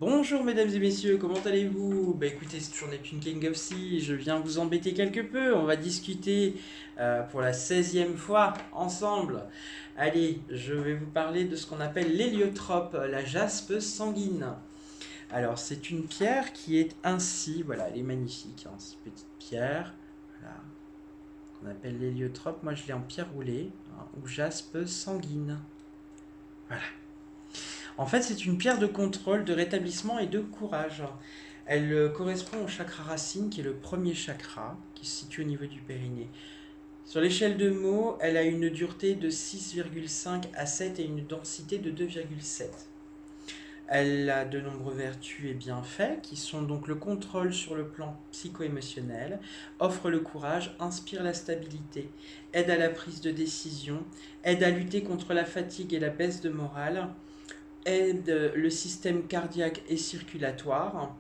Bonjour mesdames et messieurs, comment allez-vous? Bah écoutez, c'est toujours Neptune King of Sea, je viens vous embêter quelque peu, on va discuter pour la 16e fois ensemble. Allez, je vais vous parler de ce qu'on appelle l'héliotrope, la jaspe sanguine. Alors c'est une pierre qui est ainsi, voilà, elle est magnifique, hein, cette petite pierre, voilà, qu'on appelle l'héliotrope, moi je l'ai en pierre roulée, hein, ou jaspe sanguine. Voilà. En fait, c'est une pierre de contrôle, de rétablissement et de courage. Elle correspond au chakra racine, qui est le premier chakra, qui se situe au niveau du périnée. Sur l'échelle de Mohs, elle a une dureté de 6,5 à 7 et une densité de 2,7. Elle a de nombreux vertus et bienfaits, qui sont donc le contrôle sur le plan psycho-émotionnel, offre le courage, inspire la stabilité, aide à la prise de décision, aide à lutter contre la fatigue et la baisse de morale, aide le système cardiaque et circulatoire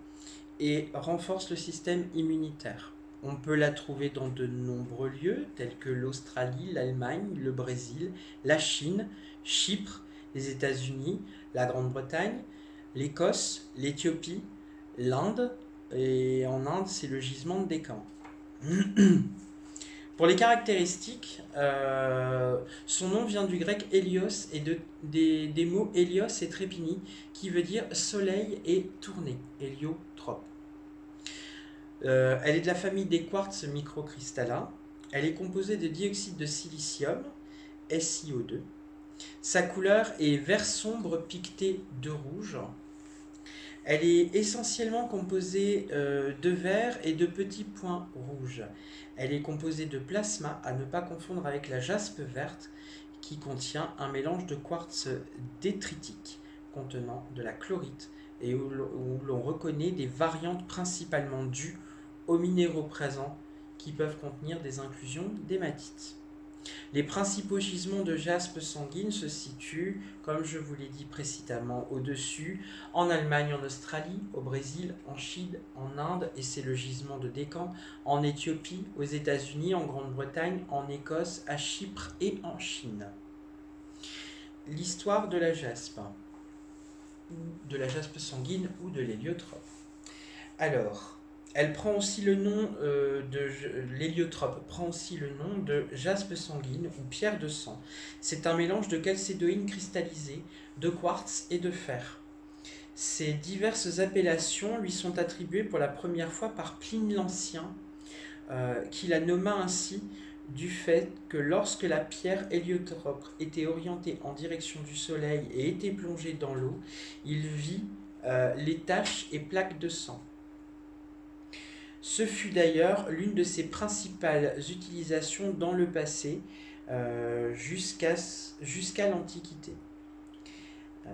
et renforce le système immunitaire. On peut la trouver dans de nombreux lieux tels que l'Australie, l'Allemagne, le Brésil, la Chine, Chypre, les États-Unis, la Grande-Bretagne, l'Écosse, l'Éthiopie, l'Inde, et en Inde c'est le gisement de Décan. Pour les caractéristiques, son nom vient du grec hélios et des mots hélios et trépini, qui veut dire soleil et tournée, héliotrope. Elle est de la famille des quartz microcristallins. Elle est composée de dioxyde de silicium, SiO2. Sa couleur est vert sombre piqueté de rouge. Elle est essentiellement composée de verre et de petits points rouges. Elle est composée de plasma, à ne pas confondre avec la jaspe verte, qui contient un mélange de quartz détritique contenant de la chlorite et où l'on reconnaît des variantes principalement dues aux minéraux présents qui peuvent contenir des inclusions d'hématite. Les principaux gisements de jaspe sanguine se situent, comme je vous l'ai dit précédemment au-dessus, en Allemagne, en Australie, au Brésil, en Chine, en Inde, et c'est le gisement de Décan, en Éthiopie, aux États-Unis, en Grande-Bretagne, en Écosse, à Chypre et en Chine. L'histoire de la jaspe sanguine ou de l'héliotrope. Alors, elle prend aussi le nom l'héliotrope prend aussi le nom de jaspe sanguine ou pierre de sang. C'est un mélange de calcédoïne cristallisée, de quartz et de fer. Ces diverses appellations lui sont attribuées pour la première fois par Pline l'Ancien, qui la nomma ainsi du fait que lorsque la pierre héliotrope était orientée en direction du soleil et était plongée dans l'eau, il vit les taches et plaques de sang. Ce fut d'ailleurs l'une de ses principales utilisations dans le passé, jusqu'à l'Antiquité, euh,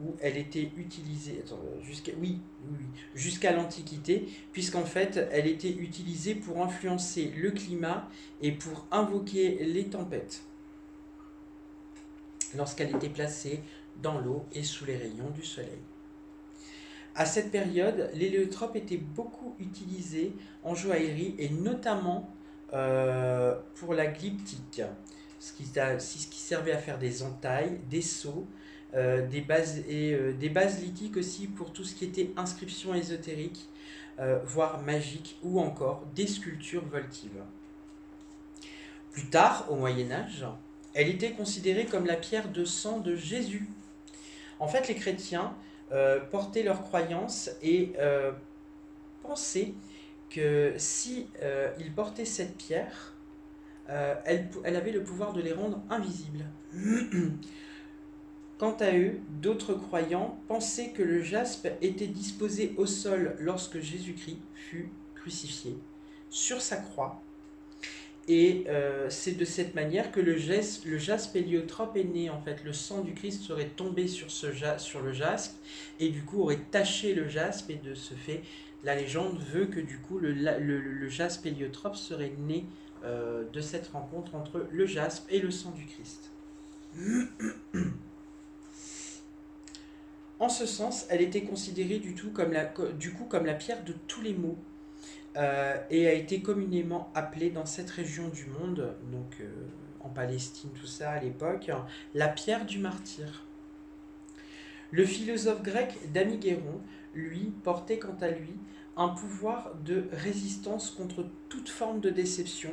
où elle était utilisée. Jusqu'à l'Antiquité, puisqu'en fait, elle était utilisée pour influencer le climat et pour invoquer les tempêtes, lorsqu'elle était placée dans l'eau et sous les rayons du soleil. À cette période, l'héliotrope était beaucoup utilisé en joaillerie et notamment pour la glyptique, ce qui servait à faire des entailles, des sceaux, des bases lithiques aussi pour tout ce qui était inscription ésotérique, voire magique, ou encore des sculptures voltives. Plus tard, au Moyen Âge, elle était considérée comme la pierre de sang de Jésus. En fait, les chrétiens portaient leurs croyances et pensaient que si ils portaient cette pierre, elle avait le pouvoir de les rendre invisibles. Quant à eux, d'autres croyants pensaient que le jaspe était disposé au sol lorsque Jésus-Christ fut crucifié sur sa croix. Et c'est de cette manière que le jaspe héliotrope est né. En fait, le sang du Christ serait tombé sur le jaspe et du coup aurait taché le jaspe. Et de ce fait, la légende veut que du coup le jaspe héliotrope serait né de cette rencontre entre le jaspe et le sang du Christ. En ce sens, elle était considérée du coup comme la pierre de tous les maux, et a été communément appelée dans cette région du monde, donc en Palestine, tout ça à l'époque, la pierre du martyr. Le philosophe grec Damigéron, lui, portait quant à lui un pouvoir de résistance contre toute forme de déception.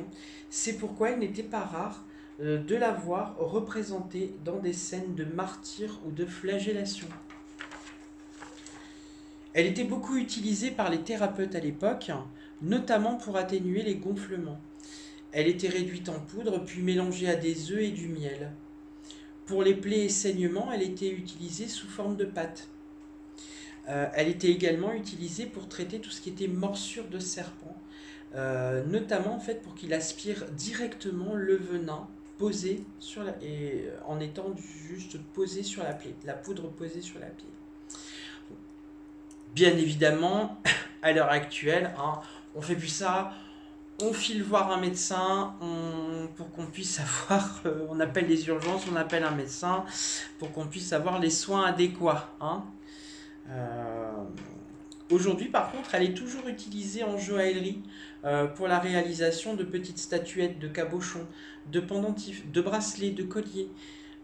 C'est pourquoi il n'était pas rare de la voir représentée dans des scènes de martyrs ou de flagellation. Elle était beaucoup utilisée par les thérapeutes à l'époque, notamment pour atténuer les gonflements. Elle était réduite en poudre puis mélangée à des œufs et du miel. Pour les plaies et saignements, elle était utilisée sous forme de pâte. Elle était également utilisée pour traiter tout ce qui était morsure de serpent, notamment en fait pour qu'il aspire directement le venin posé sur en étant juste posé sur la plaie, la poudre posée sur la plaie. Bien évidemment, à l'heure actuelle, on fait plus ça. On file voir un médecin pour qu'on puisse avoir, on appelle les urgences, on appelle un médecin pour qu'on puisse avoir les soins adéquats. Aujourd'hui, par contre, elle est toujours utilisée en joaillerie pour la réalisation de petites statuettes, de cabochons, de pendentifs, de bracelets, de colliers.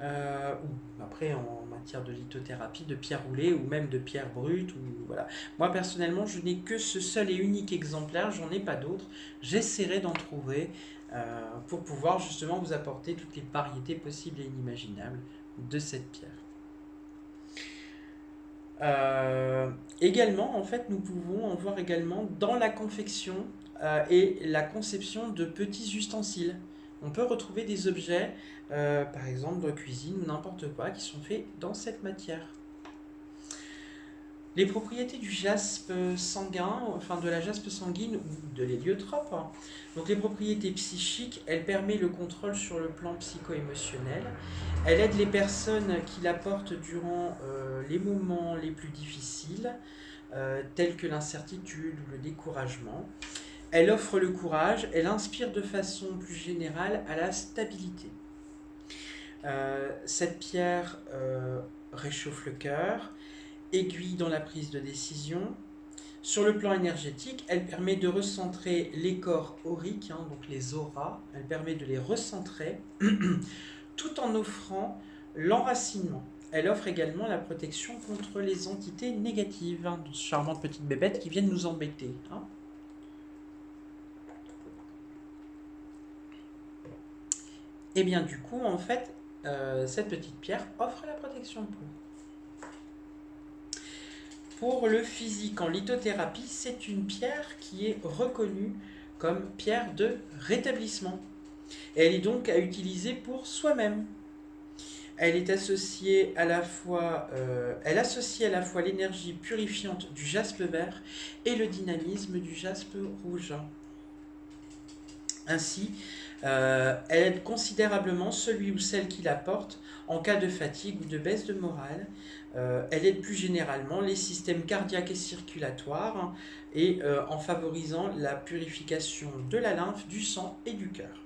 Ou après en matière de lithothérapie, de pierre roulée ou même de pierre brute. Voilà. Moi personnellement, je n'ai que ce seul et unique exemplaire, j'en ai pas d'autres. J'essaierai d'en trouver pour pouvoir justement vous apporter toutes les variétés possibles et inimaginables de cette pierre. Également, en fait, nous pouvons en voir également dans la confection et la conception de petits ustensiles. On peut retrouver des objets, par exemple de cuisine ou n'importe quoi, qui sont faits dans cette matière. Les propriétés du jaspe sanguin, enfin de la jaspe sanguine ou de l'héliotrope, donc les propriétés psychiques, elle permet le contrôle sur le plan psycho-émotionnel, elle aide les personnes qui la portent durant les moments les plus difficiles, tels que l'incertitude ou le découragement. Elle offre le courage, elle inspire de façon plus générale à la stabilité. Cette pierre réchauffe le cœur, aiguille dans la prise de décision. Sur le plan énergétique, elle permet de recentrer les corps auriques, donc les auras, elle permet de les recentrer, tout en offrant l'enracinement. Elle offre également la protection contre les entités négatives, de charmantes petites bébêtes qui viennent nous embêter. Et bien du coup, en fait, cette petite pierre offre la protection pour le physique en lithothérapie, c'est une pierre qui est reconnue comme pierre de rétablissement. Et elle est donc à utiliser pour soi-même. Elle est associée à la fois, elle associe à la fois l'énergie purifiante du jaspe vert et le dynamisme du jaspe rouge. Ainsi, elle aide considérablement celui ou celle qui la porte en cas de fatigue ou de baisse de morale. Elle aide plus généralement les systèmes cardiaques et circulatoires et en favorisant la purification de la lymphe, du sang et du cœur.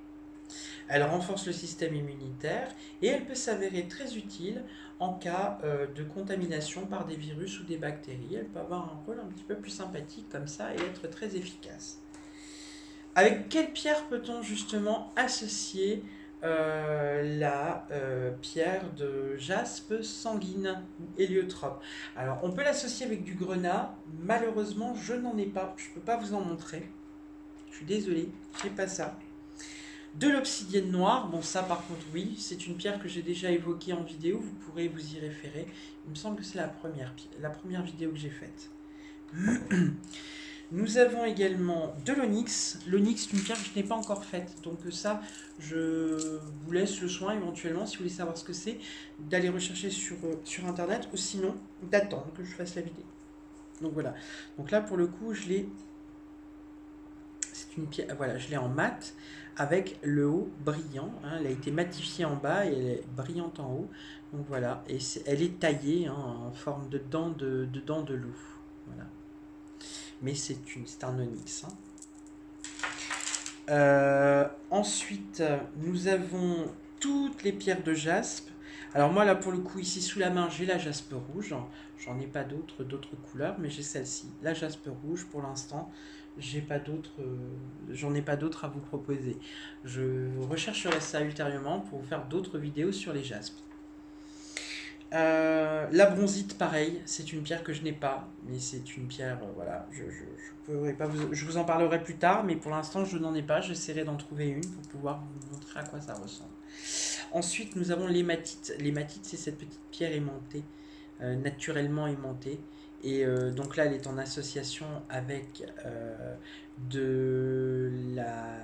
Elle renforce le système immunitaire et elle peut s'avérer très utile en cas de contamination par des virus ou des bactéries. Elle peut avoir un rôle un petit peu plus sympathique comme ça et être très efficace. Avec quelle pierre peut-on justement associer la pierre de jaspe sanguine ou héliotrope? Alors on peut l'associer avec du grenat, malheureusement je n'en ai pas, je ne peux pas vous en montrer, je suis désolé, je n'ai pas ça. De l'obsidienne noire, bon ça par contre oui, c'est une pierre que j'ai déjà évoquée en vidéo, vous pourrez vous y référer, il me semble que c'est la première vidéo que j'ai faite. Nous avons également de l'onyx. L'onyx, c'est une pierre que je n'ai pas encore faite. Donc ça, je vous laisse le soin éventuellement, si vous voulez savoir ce que c'est, d'aller rechercher sur Internet ou sinon d'attendre que je fasse la vidéo. Donc voilà. Donc là, pour le coup, je l'ai... C'est une pierre... Voilà, je l'ai en mat avec le haut brillant. Elle a été matifiée en bas et elle est brillante en haut. Donc voilà. Et elle est taillée en forme de dents de loup. Voilà. Mais c'est un onyx. Ensuite, nous avons toutes les pierres de jaspe. Alors moi, là, pour le coup, ici, sous la main, j'ai la jaspe rouge. J'en ai pas d'autres couleurs, mais j'ai celle-ci, la jaspe rouge, pour l'instant. J'en ai pas d'autres à vous proposer. Je rechercherai ça ultérieurement pour vous faire d'autres vidéos sur les jaspes. La bronzite, pareil, c'est une pierre que je n'ai pas, mais c'est une pierre, voilà, je pourrais pas je vous en parlerai plus tard, mais pour l'instant je n'en ai pas, j'essaierai d'en trouver une pour pouvoir vous montrer à quoi ça ressemble. Ensuite, nous avons l'hématite. L'hématite, c'est cette petite pierre aimantée, naturellement aimantée. Et donc là, elle est en association avec de la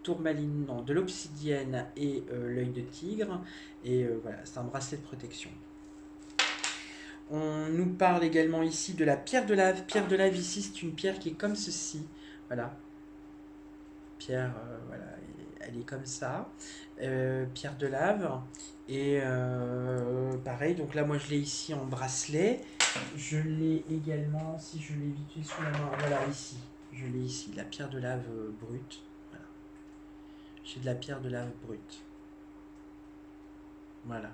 tourmaline, non, de l'obsidienne et l'œil de tigre. Et voilà, c'est un bracelet de protection. On nous parle également ici de la pierre de lave. Pierre de lave ici, c'est une pierre qui est comme ceci. Voilà. Pierre, voilà, elle est comme ça. Pierre de lave. Et pareil, donc là, moi, je l'ai ici en bracelet. Je l'ai également, si je l'ai vite sous la main, voilà, ici. Je l'ai ici, la pierre de lave brute. Voilà. J'ai de la pierre de lave brute. Voilà.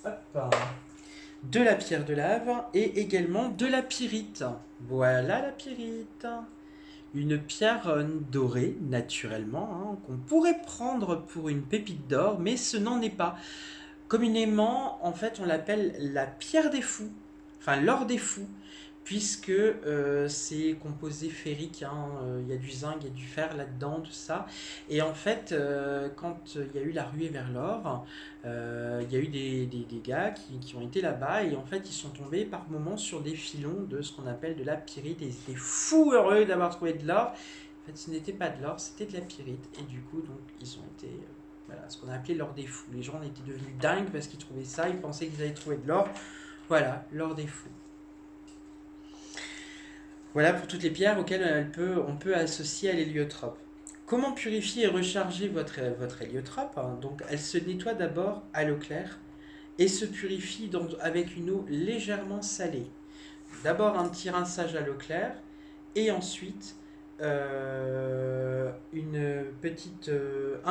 Hop. De la pierre de lave et également de la pyrite. Voilà la pyrite. Une pierre dorée, naturellement, hein, qu'on pourrait prendre pour une pépite d'or, mais ce n'en est pas. Communément, en fait, on l'appelle la pierre des fous, enfin l'or des fous, puisque c'est composé ferrique, hein, y a du zinc, il y a du fer là-dedans, tout ça. Et en fait, quand il y a eu la ruée vers l'or, il y a eu des gars qui ont été là-bas et en fait, ils sont tombés par moments sur des filons de ce qu'on appelle de la pyrite et ils étaient fous heureux d'avoir trouvé de l'or. En fait, ce n'était pas de l'or, c'était de la pyrite. Et du coup, donc, ils ont été... voilà, ce qu'on a appelé l'or des fous. Les gens étaient devenus dingues parce qu'ils trouvaient ça, ils pensaient qu'ils allaient trouver de l'or. Voilà, l'or des fous. Voilà pour toutes les pierres auxquelles on peut associer à l'héliotrope. Comment purifier et recharger votre héliotrope, hein? Donc, elle se nettoie d'abord à l'eau claire et se purifie avec une eau légèrement salée. D'abord un petit rinçage à l'eau claire et ensuite un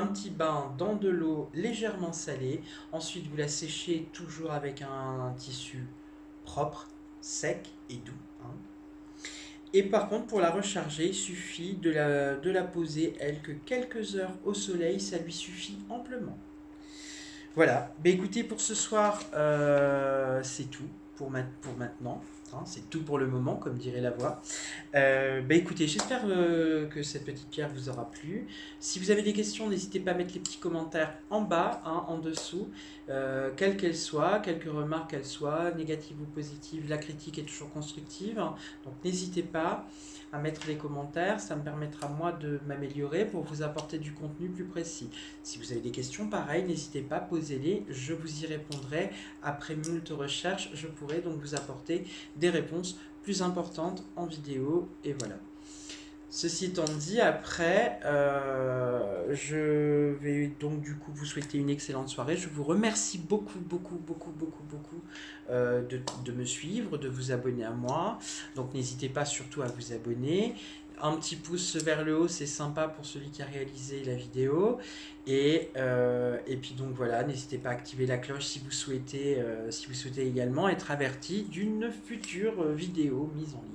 petit bain dans de l'eau légèrement salée. Ensuite, vous la séchez toujours avec un tissu propre, sec et doux, hein. Et par contre, pour la recharger, il suffit de la poser, elle, que quelques heures au soleil, ça lui suffit amplement. Voilà, bah, écoutez, pour ce soir, c'est tout pour maintenant. Hein, c'est tout pour le moment, comme dirait la voix. Bah, écoutez, j'espère que cette petite pierre vous aura plu. Si vous avez des questions, n'hésitez pas à mettre les petits commentaires en bas, hein, en dessous, quelles qu'elles soient, quelques remarques qu'elles soient, négatives ou positives. La critique est toujours constructive, donc n'hésitez pas à mettre les commentaires, ça me permettra moi de m'améliorer pour vous apporter du contenu plus précis. Si vous avez des questions, pareil, n'hésitez pas, posez-les, je vous y répondrai. Après moult recherches, je pourrai donc vous apporter des réponses plus importantes en vidéo, et voilà. Ceci étant dit, après, je vais donc du coup vous souhaiter une excellente soirée. Je vous remercie beaucoup de me suivre, de vous abonner à moi. Donc n'hésitez pas surtout à vous abonner. Un petit pouce vers le haut, c'est sympa pour celui qui a réalisé la vidéo. Et puis donc voilà, n'hésitez pas à activer la cloche si vous souhaitez également être averti d'une future vidéo mise en ligne.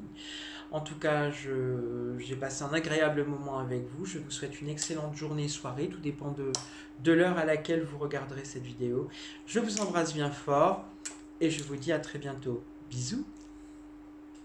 En tout cas, j'ai passé un agréable moment avec vous. Je vous souhaite une excellente journée, soirée. Tout dépend de l'heure à laquelle vous regarderez cette vidéo. Je vous embrasse bien fort et je vous dis à très bientôt. Bisous!